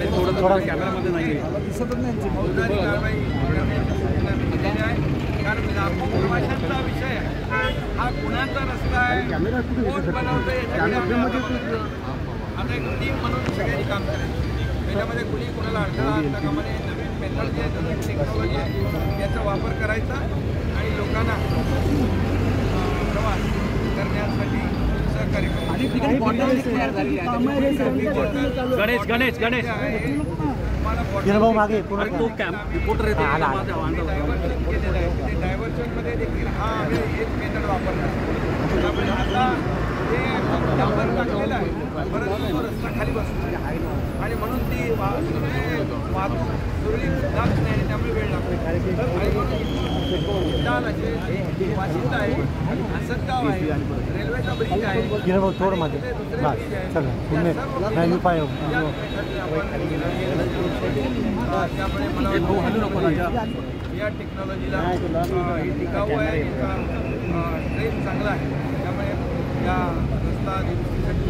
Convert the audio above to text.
थोडा कॅमेरामध्ये नाही दिसतच नाही फौजदारी कारवाई करण्याची आहे. कारण लाखो प्रवाशांचा विषय आहे. हा कुणाचा रस्ता आहे, कोण बनवतं याच्याकडे आता एक टीम म्हणून सगळ्यांनी काम करायचं. त्याच्यामध्ये कुणी कुणाला अडथळा आणता कामा नये. नवीन मेथड जी आहे, नवीन टेक्नॉलॉजी आहे, याचा वापर करायचा आणि लोकांना प्रवास करण्यासाठी सहकार्य गणेश गणेश गणेश तुम्हाला मागे तो रिपोर्टर डायव्हर्जनमध्ये देखील हा एक मेथड वापरला. त्यामुळे आता हे डांबर टाकलेलं आहे, परंतु तो रस्ता खाली बसतो आणि म्हणून ती वाहतूक सुरळीत जात नाही. त्यामुळे वेळ लागतो. आणि वाशिंद आहे, आसनगाव आहे, रेल्वेचा ब्रिज आहे, थोडं माझे त्यामुळे मला या टेक्नॉलॉजीला ही टिकाऊ आहे, याचा ट्रेन चांगला आहे. त्यामुळे या रस्ता दुरुस्तीसाठी